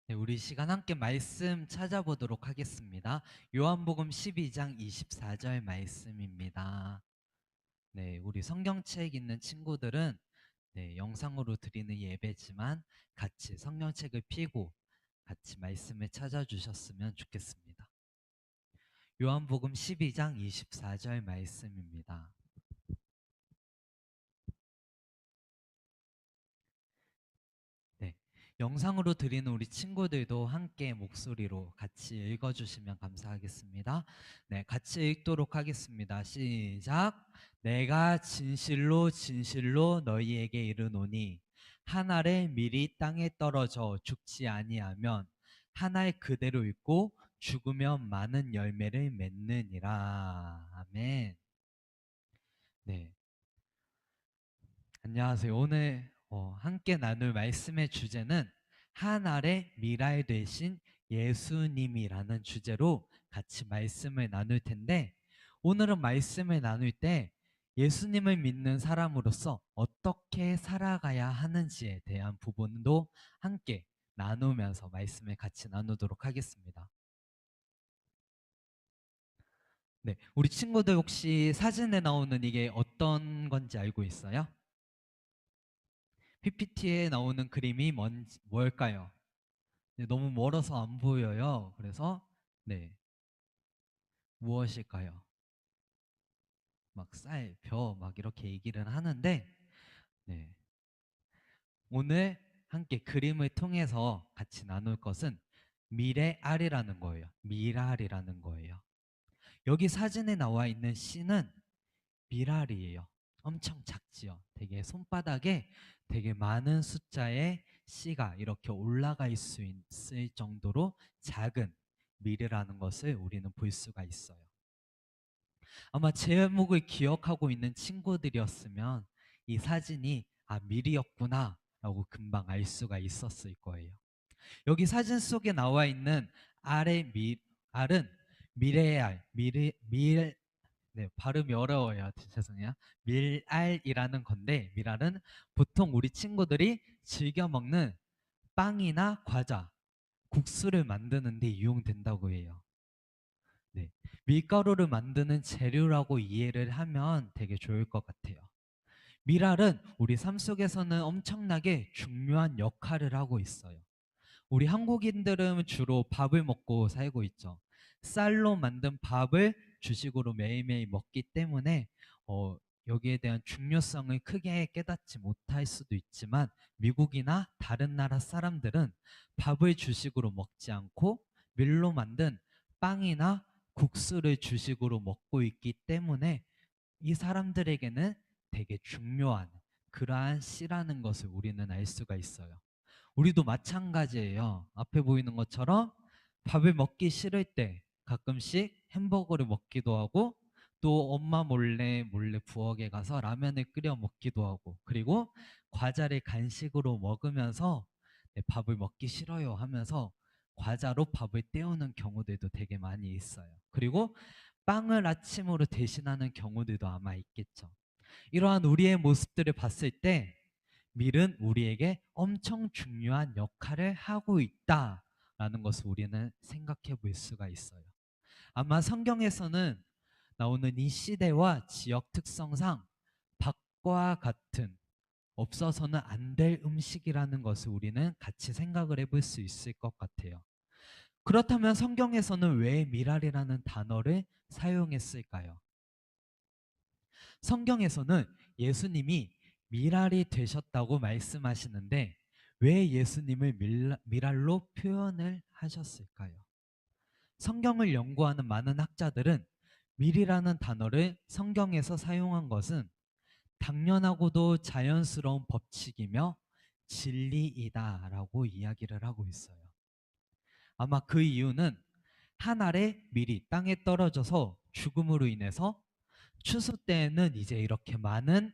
네, 우리 시간 함께 말씀 찾아보도록 하겠습니다. 요한복음 12장 24절 말씀입니다. 네, 우리 성경책 있는 친구들은 영상으로 드리는 예배지만 같이 성경책을 펴고 같이 말씀을 찾아주셨으면 좋겠습니다. 요한복음 12장 24절 말씀입니다. 네, 영상으로 드리는 우리 친구들도 함께 목소리로 같이 읽어주시면 감사하겠습니다. 네, 같이 읽도록 하겠습니다. 시작. 내가 진실로 진실로 너희에게 이르노니 한 알의 밀이 땅에 떨어져 죽지 아니하면 한 알 그대로 있고 죽으면 많은 열매를 맺느니라. 아멘. 네, 안녕하세요. 오늘 함께 나눌 말씀의 주제는 한 알의 미랄 되신 예수님이라는 주제로 같이 말씀을 나눌 텐데, 오늘은 말씀을 나눌 때 예수님을 믿는 사람으로서 어떻게 살아가야 하는지에 대한 부분도 함께 나누면서 말씀을 같이 나누도록 하겠습니다. 네, 우리 친구들 혹시 사진에 나오는 이게 어떤 건지 알고 있어요? PPT에 나오는 그림이 뭘까요? 네, 너무 멀어서 안 보여요. 그래서 네, 무엇일까요? 막 쌀, 벼, 막 이렇게 얘기를 하는데 네, 오늘 함께 그림을 통해서 같이 나눌 것은 미래알이라는 거예요. 미랄이라는 거예요. 여기 사진에 나와 있는 씨는 미랄이에요. 엄청 작지요. 되게 손바닥에 되게 많은 숫자의 씨가 이렇게 올라가 있을 수 있을 정도로 작은 밀이라는 것을 우리는 볼 수가 있어요. 아마 제목을 기억하고 있는 친구들이었으면 이 사진이 밀이었구나 라고 금방 알 수가 있었을 거예요. 여기 사진 속에 나와 있는 알의 알은 미래알, 네, 발음이 어려워요. 죄송해요. 밀알이라는 건데, 밀알은 보통 우리 친구들이 즐겨 먹는 빵이나 과자, 국수를 만드는 데 이용된다고 해요. 네, 밀가루를 만드는 재료라고 이해를 하면 되게 좋을 것 같아요. 밀알은 우리 삶 속에서는 엄청나게 중요한 역할을 하고 있어요. 우리 한국인들은 주로 밥을 먹고 살고 있죠. 쌀로 만든 밥을 주식으로 매일매일 먹기 때문에 어, 여기에 대한 중요성을 크게 깨닫지 못할 수도 있지만 미국이나 다른 나라 사람들은 밥을 주식으로 먹지 않고 밀로 만든 빵이나 국수를 주식으로 먹고 있기 때문에 이 사람들에게는 되게 중요한 그러한 씨라는 것을 우리는 알 수가 있어요. 우리도 마찬가지예요. 앞에 보이는 것처럼 밥을 먹기 싫을 때 가끔씩 햄버거를 먹기도 하고 또 엄마 몰래 부엌에 가서 라면을 끓여 먹기도 하고 그리고 과자를 간식으로 먹으면서 밥을 먹기 싫어요 하면서 과자로 밥을 때우는 경우들도 되게 많이 있어요. 그리고 빵을 아침으로 대신하는 경우들도 아마 있겠죠. 이러한 우리의 모습들을 봤을 때 밀은 우리에게 엄청 중요한 역할을 하고 있다라는 것을 우리는 생각해 볼 수가 있어요. 아마 성경에서는 나오는 이 시대와 지역 특성상 밥과 같은 없어서는 안 될 음식이라는 것을 우리는 같이 생각을 해볼 수 있을 것 같아요. 그렇다면 성경에서는 왜 미랄이라는 단어를 사용했을까요? 성경에서는 예수님이 미랄이 되셨다고 말씀하시는데 왜 예수님을 미랄로 표현을 하셨을까요? 성경을 연구하는 많은 학자들은 밀이라는 단어를 성경에서 사용한 것은 당연하고도 자연스러운 법칙이며 진리이다라고 이야기를 하고 있어요. 아마 그 이유는 한 알의 밀이 땅에 떨어져서 죽음으로 인해서 추수 때에는 이제 이렇게 많은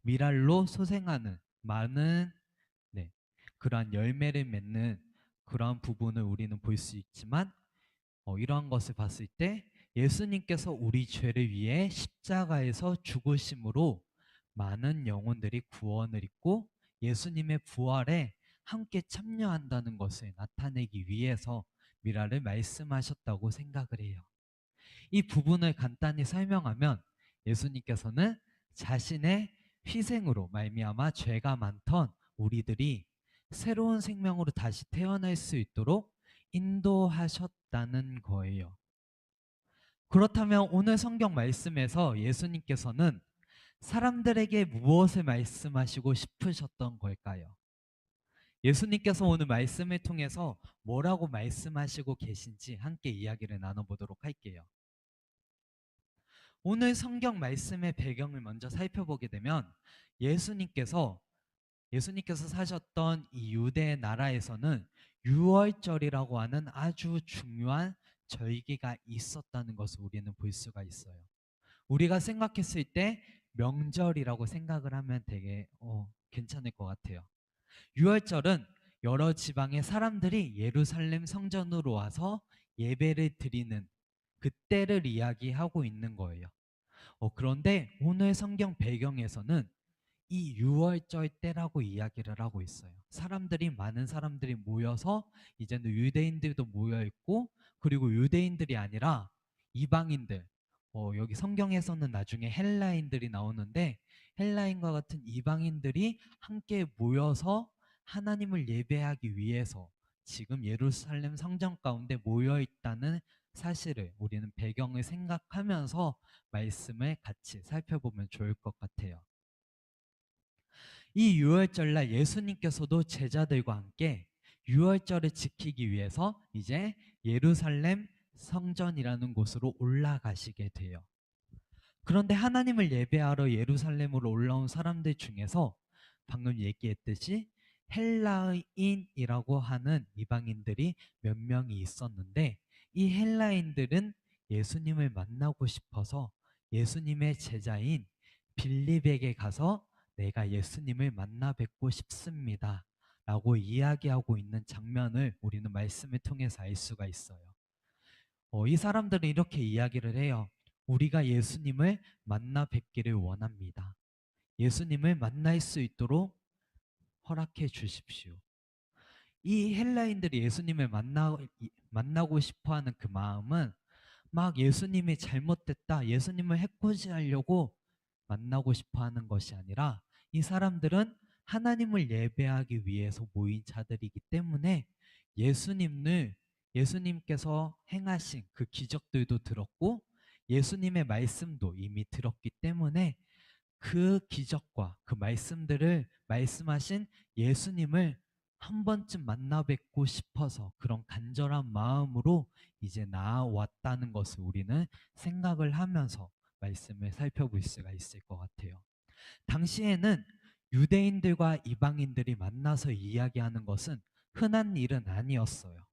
밀알로 소생하는 많은 그러한 열매를 맺는 그러한 부분을 우리는 볼 수 있지만 이러한 것을 봤을 때 예수님께서 우리 죄를 위해 십자가에서 죽으심으로 많은 영혼들이 구원을 입고 예수님의 부활에 함께 참여한다는 것을 나타내기 위해서 미라를 말씀하셨다고 생각을 해요. 이 부분을 간단히 설명하면 예수님께서는 자신의 희생으로 말미암아 죄가 많던 우리들이 새로운 생명으로 다시 태어날 수 있도록 인도하셨다는 거예요. 그렇다면 오늘 성경 말씀에서 예수님께서는 사람들에게 무엇을 말씀하시고 싶으셨던 걸까요? 예수님께서 오늘 말씀을 통해서 뭐라고 말씀하시고 계신지 함께 이야기를 나눠보도록 할게요. 오늘 성경 말씀의 배경을 먼저 살펴보게 되면 예수님께서 사셨던 이 유대 나라에서는 유월절이라고 하는 아주 중요한 절기가 있었다는 것을 우리는 볼 수가 있어요. 우리가 생각했을 때 명절이라고 생각을 하면 되게 괜찮을 것 같아요. 유월절은 여러 지방의 사람들이 예루살렘 성전으로 와서 예배를 드리는 그때를 이야기하고 있는 거예요. 그런데 오늘 성경 배경에서는 이 유월절 때라고 이야기를 하고 있어요. 많은 사람들이 모여서 이제는 유대인들도 모여 있고, 그리고 유대인들이 아니라 이방인들, 여기 성경에서는 나중에 헬라인들이 나오는데 헬라인과 같은 이방인들이 함께 모여서 하나님을 예배하기 위해서 지금 예루살렘 성전 가운데 모여 있다는 사실을 우리는 배경을 생각하면서 말씀을 같이 살펴보면 좋을 것 같아요. 이 유월절날 예수님께서도 제자들과 함께 유월절을 지키기 위해서 이제 예루살렘 성전이라는 곳으로 올라가시게 돼요. 그런데 하나님을 예배하러 예루살렘으로 올라온 사람들 중에서 방금 얘기했듯이 헬라인이라고 하는 이방인들이 몇 명이 있었는데, 이 헬라인들은 예수님을 만나고 싶어서 예수님의 제자인 빌립에게 가서 내가 예수님을 만나 뵙고 싶습니다 라고 이야기하고 있는 장면을 우리는 말씀을 통해서 알 수가 있어요. 이 사람들은 이렇게 이야기를 해요. 우리가 예수님을 만나 뵙기를 원합니다. 예수님을 만날 수 있도록 허락해 주십시오. 이 헬라인들이 예수님을 만나고 싶어 하는 그 마음은 막 예수님이 잘못됐다, 예수님을 해코지하려고 만나고 싶어 하는 것이 아니라, 이 사람들은 하나님을 예배하기 위해서 모인 자들이기 때문에 예수님께서 행하신 그 기적들도 들었고 예수님의 말씀도 이미 들었기 때문에 그 기적과 그 말씀들을 말씀하신 예수님을 한 번쯤 만나 뵙고 싶어서 그런 간절한 마음으로 이제 나아왔다는 것을 우리는 생각을 하면서 말씀을 살펴볼 수가 있을 것 같아요. 당시에는 유대인들과 이방인들이 만나서 이야기하는 것은 흔한 일은 아니었어요.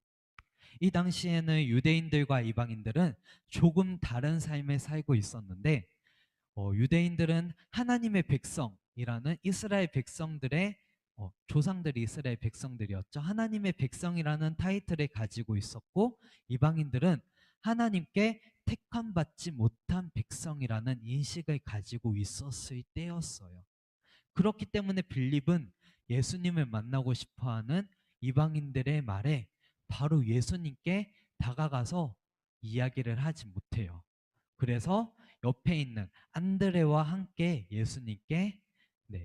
이 당시에는 유대인들과 이방인들은 조금 다른 삶을 살고 있었는데, 유대인들은 하나님의 백성이라는 이스라엘 백성들의 조상들이 이스라엘 백성들이었죠. 하나님의 백성이라는 타이틀을 가지고 있었고, 이방인들은 하나님께 택함받지 못한 백성이라는 인식을 가지고 있었을 때였어요. 그렇기 때문에 빌립은 예수님을 만나고 싶어하는 이방인들의 말에 바로 예수님께 다가가서 이야기를 하지 못해요. 그래서 옆에 있는 안드레와 함께 예수님께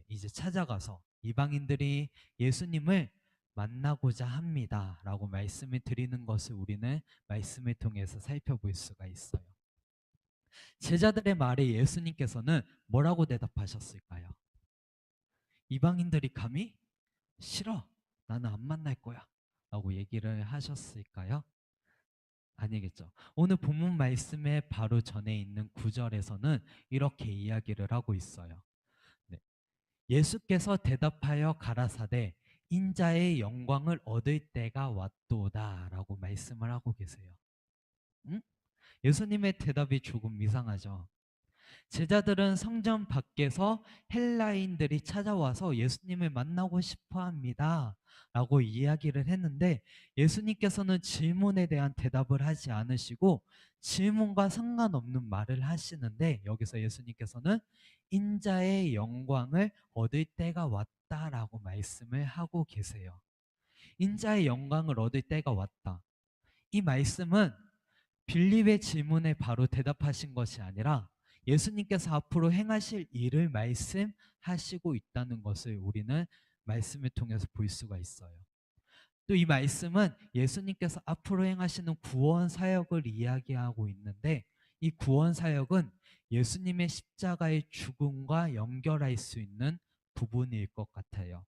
이제 찾아가서 이방인들이 예수님을 만나고자 합니다 라고 말씀을 드리는 것을 우리는 말씀을 통해서 살펴볼 수가 있어요. 제자들의 말에 예수님께서는 뭐라고 대답하셨을까요? 이방인들이 감히 싫어, 나는 안 만날 거야 라고 얘기를 하셨을까요? 아니겠죠. 오늘 본문 말씀의 바로 전에 있는 구절에서는 이렇게 이야기를 하고 있어요. 네. 예수께서 대답하여 가라사대 인자의 영광을 얻을 때가 왔도다 라고 말씀을 하고 계세요. 응? 예수님의 대답이 조금 이상하죠. 제자들은 성전 밖에서 헬라인들이 찾아와서 예수님을 만나고 싶어 합니다 라고 이야기를 했는데, 예수님께서는 질문에 대한 대답을 하지 않으시고 질문과 상관없는 말을 하시는데, 여기서 예수님께서는 인자의 영광을 얻을 때가 왔다라고 말씀을 하고 계세요. 인자의 영광을 얻을 때가 왔다. 이 말씀은 빌립의 질문에 바로 대답하신 것이 아니라 예수님께서 앞으로 행하실 일을 말씀하시고 있다는 것을 우리는 말씀을 통해서 볼 수가 있어요. 또 이 말씀은 예수님께서 앞으로 행하시는 구원 사역을 이야기하고 있는데, 이 구원 사역은 예수님의 십자가의 죽음과 연결할 수 있는 부분일 것 같아요.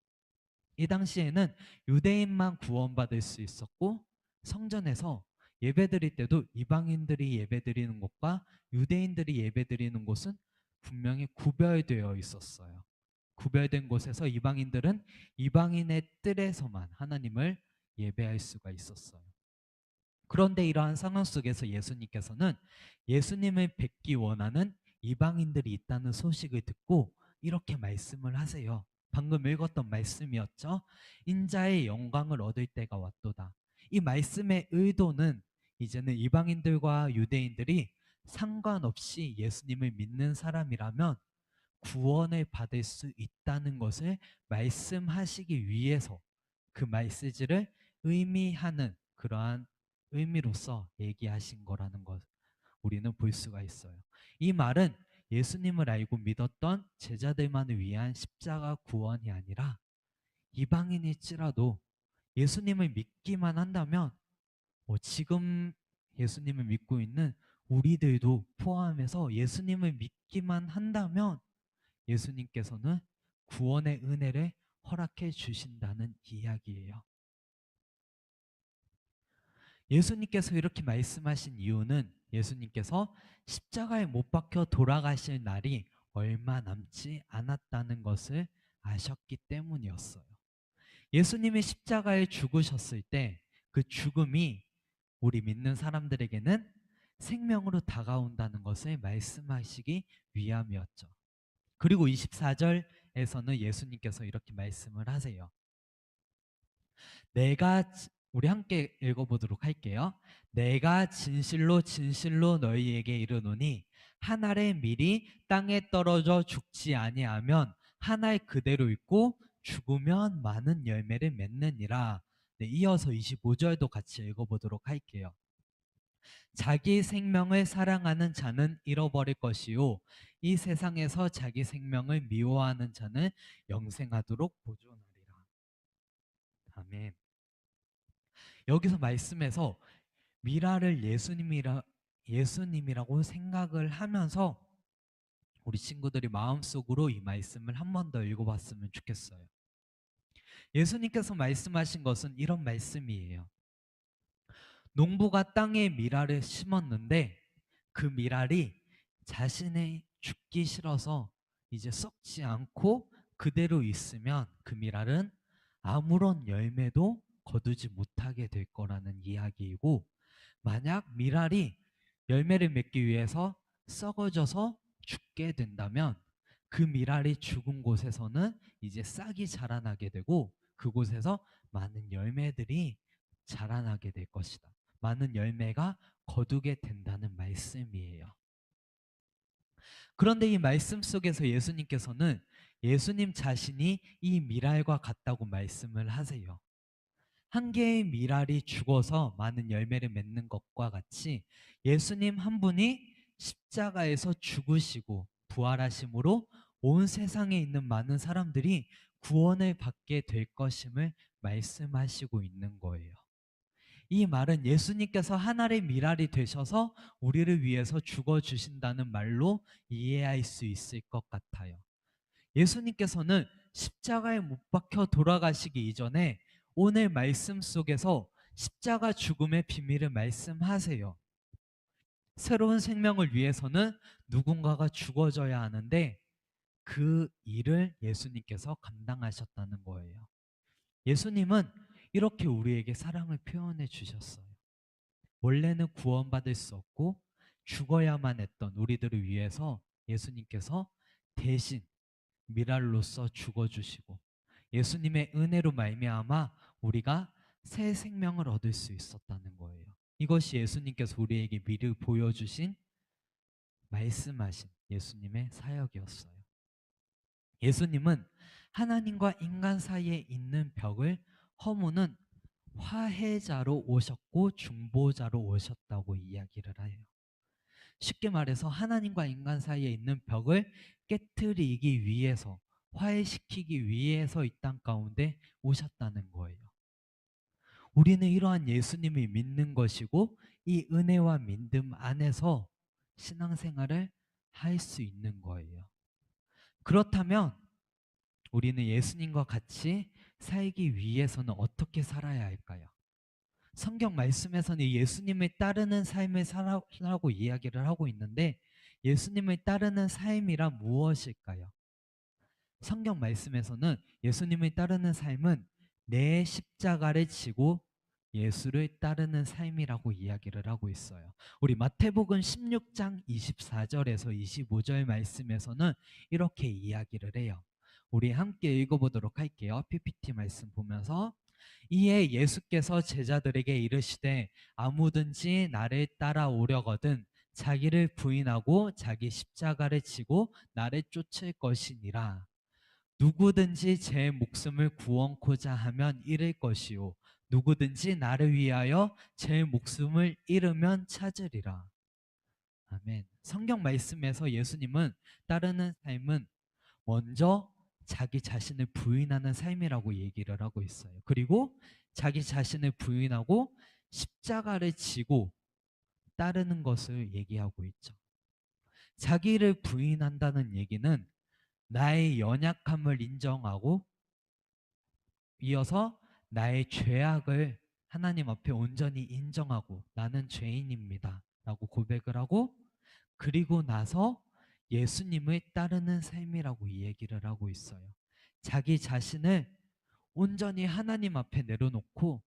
이 당시에는 유대인만 구원받을 수 있었고, 성전에서 예배드릴 때도 이방인들이 예배드리는 곳과 유대인들이 예배드리는 곳은 분명히 구별되어 있었어요. 구별된 곳에서 이방인들은 이방인의 뜰에서만 하나님을 예배할 수가 있었어요. 그런데 이러한 상황 속에서 예수님께서는 예수님을 뵙기 원하는 이방인들이 있다는 소식을 듣고 이렇게 말씀을 하세요. 방금 읽었던 말씀이었죠. 인자의 영광을 얻을 때가 왔도다. 이 말씀의 의도는 이제는 이방인들과 유대인들이 상관없이 예수님을 믿는 사람이라면 구원을 받을 수 있다는 것을 말씀하시기 위해서 그 메시지를 의미하는 그러한 의미로서 얘기하신 거라는 것 우리는 볼 수가 있어요. 이 말은 예수님을 알고 믿었던 제자들만을 위한 십자가 구원이 아니라 이방인일지라도 예수님을 믿기만 한다면 지금 예수님을 믿고 있는 우리들도 포함해서 예수님을 믿기만 한다면 예수님께서는 구원의 은혜를 허락해 주신다는 이야기예요. 예수님께서 이렇게 말씀하신 이유는 예수님께서 십자가에 못 박혀 돌아가실 날이 얼마 남지 않았다는 것을 아셨기 때문이었어요. 예수님이 십자가에 죽으셨을 때 그 죽음이 우리 믿는 사람들에게는 생명으로 다가온다는 것을 말씀하시기 위함이었죠. 그리고 24절에서는 예수님께서 이렇게 말씀을 하세요. 우리 함께 읽어보도록 할게요. 내가 진실로 진실로 너희에게 이르노니 한 알의 밀이 땅에 떨어져 죽지 아니하면 한 알 그대로 있고 죽으면 많은 열매를 맺느니라. 네, 이어서 25절도 같이 읽어보도록 할게요. 자기 생명을 사랑하는 자는 잃어버릴 것이요 이 세상에서 자기 생명을 미워하는 자는 영생하도록 보존하리라. 아멘. 여기서 말씀에서 미라를 예수님이라고 생각을 하면서 우리 친구들이 마음속으로 이 말씀을 한 번 더 읽어봤으면 좋겠어요. 예수님께서 말씀하신 것은 이런 말씀이에요. 농부가 땅에 미라를 심었는데 그 미랄이 자신의 죽기 싫어서 이제 썩지 않고 그대로 있으면 그 미랄은 아무런 열매도 거두지 못하게 될 거라는 이야기이고, 만약 미랄이 열매를 맺기 위해서 썩어져서 죽게 된다면 그 미랄이 죽은 곳에서는 이제 싹이 자라나게 되고 그곳에서 많은 열매들이 자라나게 될 것이다. 많은 열매가 거두게 된다는 말씀이에요. 그런데 이 말씀 속에서 예수님께서는 예수님 자신이 이 미랄과 같다고 말씀을 하세요. 한 개의 미랄이 죽어서 많은 열매를 맺는 것과 같이 예수님 한 분이 십자가에서 죽으시고 부활하심으로 온 세상에 있는 많은 사람들이 구원을 받게 될 것임을 말씀하시고 있는 거예요. 이 말은 예수님께서 하나의 미랄이 되셔서 우리를 위해서 죽어주신다는 말로 이해할 수 있을 것 같아요. 예수님께서는 십자가에 못 박혀 돌아가시기 이전에 오늘 말씀 속에서 십자가 죽음의 비밀을 말씀하세요. 새로운 생명을 위해서는 누군가가 죽어져야 하는데 그 일을 예수님께서 감당하셨다는 거예요. 예수님은 이렇게 우리에게 사랑을 표현해 주셨어요. 원래는 구원받을 수 없고 죽어야만 했던 우리들을 위해서 예수님께서 대신 미랄로서 죽어주시고 예수님의 은혜로 말미암아 우리가 새 생명을 얻을 수 있었다는 거예요. 이것이 예수님께서 우리에게 미리 보여주신 말씀하신 예수님의 사역이었어요. 예수님은 하나님과 인간 사이에 있는 벽을 허무는 화해자로 오셨고 중보자로 오셨다고 이야기를 해요. 쉽게 말해서 하나님과 인간 사이에 있는 벽을 깨트리기 위해서, 화해시키기 위해서 이 땅 가운데 오셨다는 거예요. 우리는 이러한 예수님을 믿는 것이고 이 은혜와 믿음 안에서 신앙생활을 할 수 있는 거예요. 그렇다면 우리는 예수님과 같이 살기 위해서는 어떻게 살아야 할까요? 성경 말씀에서는 예수님을 따르는 삶을 살라고 이야기를 하고 있는데 예수님을 따르는 삶이란 무엇일까요? 성경 말씀에서는 예수님을 따르는 삶은 내 십자가를 지고 예수를 따르는 삶이라고 이야기를 하고 있어요. 우리 마태복음 16장 24절에서 25절 말씀에서는 이렇게 이야기를 해요. 우리 함께 읽어보도록 할게요. PPT 말씀 보면서 이에 예수께서 제자들에게 이르시되 아무든지 나를 따라오려거든 자기를 부인하고 자기 십자가를 지고 나를 쫓을 것이니라. 누구든지 제 목숨을 구원코자 하면 잃을 것이요 누구든지 나를 위하여 제 목숨을 잃으면 찾으리라. 아멘. 성경 말씀에서 예수님은 따르는 삶은 먼저 자기 자신을 부인하는 삶이라고 얘기를 하고 있어요. 그리고 자기 자신을 부인하고 십자가를 지고 따르는 것을 얘기하고 있죠. 자기를 부인한다는 얘기는 나의 연약함을 인정하고 이어서 나의 죄악을 하나님 앞에 온전히 인정하고 나는 죄인입니다 라고 고백을 하고 그리고 나서 예수님을 따르는 삶이라고 이 얘기를 하고 있어요. 자기 자신을 온전히 하나님 앞에 내려놓고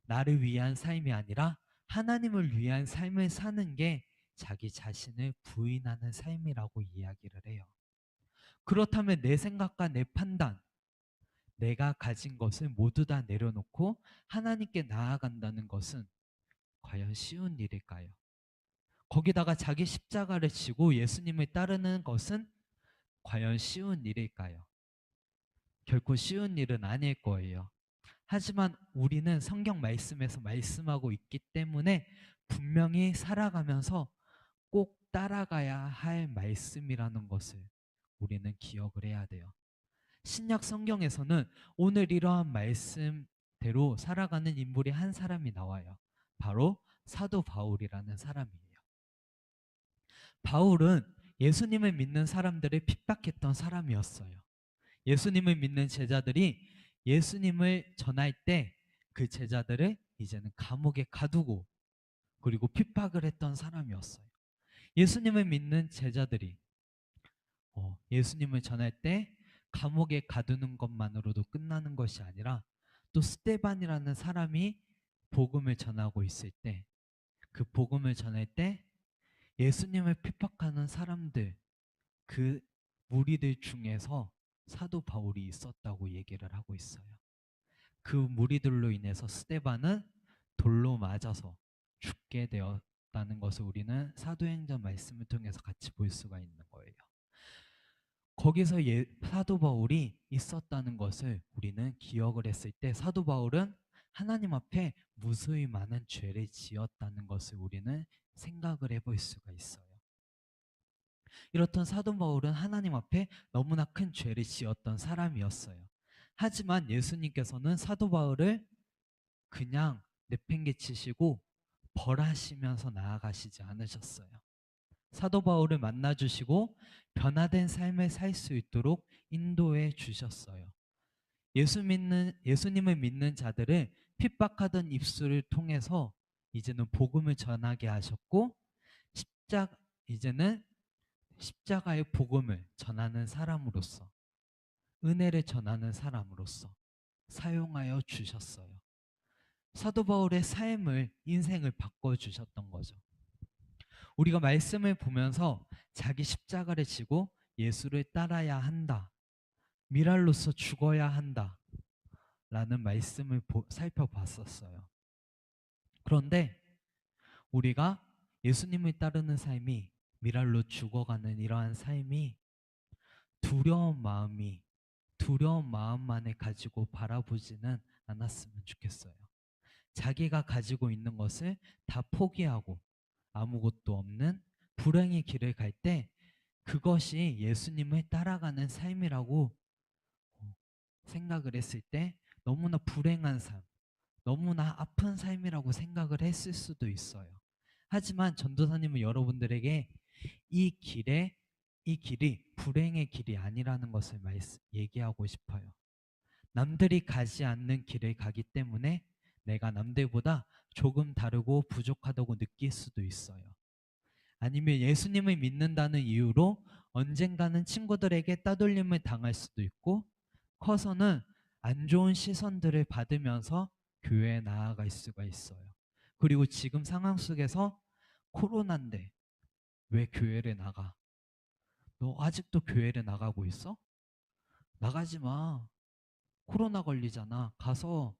나를 위한 삶이 아니라 하나님을 위한 삶을 사는 게 자기 자신을 부인하는 삶이라고 이야기를 해요. 그렇다면 내 생각과 내 판단, 내가 가진 것을 모두 다 내려놓고 하나님께 나아간다는 것은 과연 쉬운 일일까요? 거기다가 자기 십자가를 지고 예수님을 따르는 것은 과연 쉬운 일일까요? 결코 쉬운 일은 아닐 거예요. 하지만 우리는 성경 말씀에서 말씀하고 있기 때문에 분명히 살아가면서 꼭 따라가야 할 말씀이라는 것을 우리는 기억을 해야 돼요. 신약 성경에서는 오늘 이러한 말씀대로 살아가는 인물이 한 사람이 나와요. 바로 사도 바울이라는 사람이에요. 바울은 예수님을 믿는 사람들을 핍박했던 사람이었어요. 예수님을 믿는 제자들이 예수님을 전할 때 그 제자들을 이제는 감옥에 가두고 그리고 핍박을 했던 사람이었어요. 예수님을 믿는 제자들이 예수님을 전할 때 감옥에 가두는 것만으로도 끝나는 것이 아니라 또 스데반이라는 사람이 복음을 전하고 있을 때 그 복음을 전할 때 예수님을 핍박하는 사람들 그 무리들 중에서 사도 바울이 있었다고 얘기를 하고 있어요. 그 무리들로 인해서 스데반은 돌로 맞아서 죽게 되었다는 것을 우리는 사도행전 말씀을 통해서 같이 볼 수가 있는 거예요. 거기서 사도 바울이 있었다는 것을 우리는 기억을 했을 때 사도 바울은 하나님 앞에 무수히 많은 죄를 지었다는 것을 우리는 생각을 해볼 수가 있어요. 이렇던 사도 바울은 하나님 앞에 너무나 큰 죄를 지었던 사람이었어요. 하지만 예수님께서는 사도 바울을 그냥 내팽개치시고 벌하시면서 나아가시지 않으셨어요. 사도 바울을 만나주시고 변화된 삶을 살 수 있도록 인도해 주셨어요. 예수님을 믿는 자들을 핍박하던 입술을 통해서 이제는 복음을 전하게 하셨고 이제는 십자가의 복음을 전하는 사람으로서 은혜를 전하는 사람으로서 사용하여 주셨어요. 사도 바울의 삶을 인생을 바꿔 주셨던 거죠. 우리가 말씀을 보면서 자기 십자가를 지고 예수를 따라야 한다. 미랄로서 죽어야 한다. 라는 말씀을 살펴봤었어요. 그런데 우리가 예수님을 따르는 삶이 미랄로 죽어가는 이러한 삶이 두려운 마음만을 가지고 바라보지는 않았으면 좋겠어요. 자기가 가지고 있는 것을 다 포기하고 아무것도 없는 불행의 길을 갈 때 그것이 예수님을 따라가는 삶이라고 생각을 했을 때 너무나 불행한 삶, 너무나 아픈 삶이라고 생각을 했을 수도 있어요. 하지만 전도사님은 여러분들에게 이 길에 이 길이 불행의 길이 아니라는 것을 얘기하고 싶어요. 남들이 가지 않는 길을 가기 때문에 내가 남들보다 조금 다르고 부족하다고 느낄 수도 있어요. 아니면 예수님을 믿는다는 이유로 언젠가는 친구들에게 따돌림을 당할 수도 있고 커서는 안 좋은 시선들을 받으면서 교회에 나아갈 수가 있어요. 그리고 지금 상황 속에서 코로나인데 왜 교회를 나가? 너 아직도 교회를 나가고 있어? 나가지 마. 코로나 걸리잖아. 가서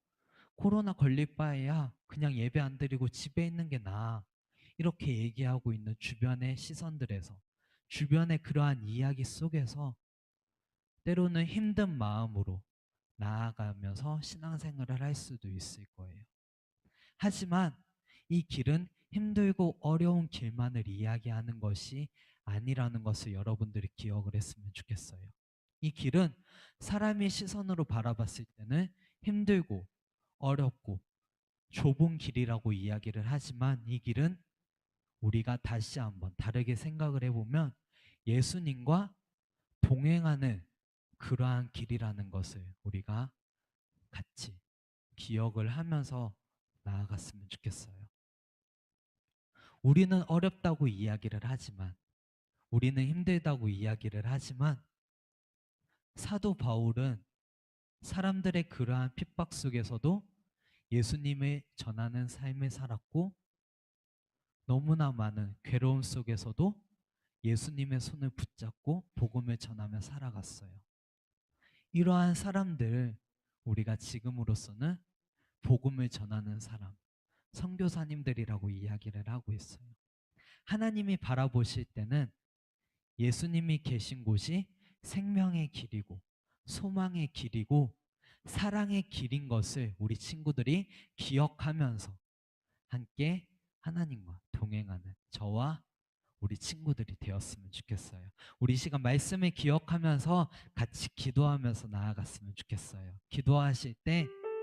코로나 걸릴 바에야 그냥 예배 안 드리고 집에 있는 게 나아. 이렇게 얘기하고 있는 주변의 시선들에서, 주변의 그러한 이야기 속에서 때로는 힘든 마음으로 나아가면서 신앙생활을 할 수도 있을 거예요. 하지만 이 길은 힘들고 어려운 길만을 이야기하는 것이 아니라는 것을 여러분들이 기억을 했으면 좋겠어요. 이 길은 사람의 시선으로 바라봤을 때는 힘들고 어렵고 좁은 길이라고 이야기를 하지만 이 길은 우리가 다시 한번 다르게 생각을 해보면 예수님과 동행하는 그러한 길이라는 것을 우리가 같이 기억을 하면서 나아갔으면 좋겠어요. 우리는 어렵다고 이야기를 하지만, 우리는 힘들다고 이야기를 하지만, 사도 바울은 사람들의 그러한 핍박 속에서도 예수님을 전하는 삶을 살았고, 너무나 많은 괴로움 속에서도 예수님의 손을 붙잡고 복음을 전하며 살아갔어요. 이러한 사람들, 우리가 지금으로서는 복음을 전하는 사람, 선교사님들이라고 이야기를 하고 있어요. 하나님이 바라보실 때는 예수님이 계신 곳이 생명의 길이고 소망의 길이고 사랑의 길인 것을 우리 친구들이 기억하면서 함께 하나님과 동행하는 저와 우리 친구들이 되었으면 좋겠어요. 우리 시간 말씀을 기억하면서 같이 기도하면서 나아갔으면 좋겠어요. 기도하실 때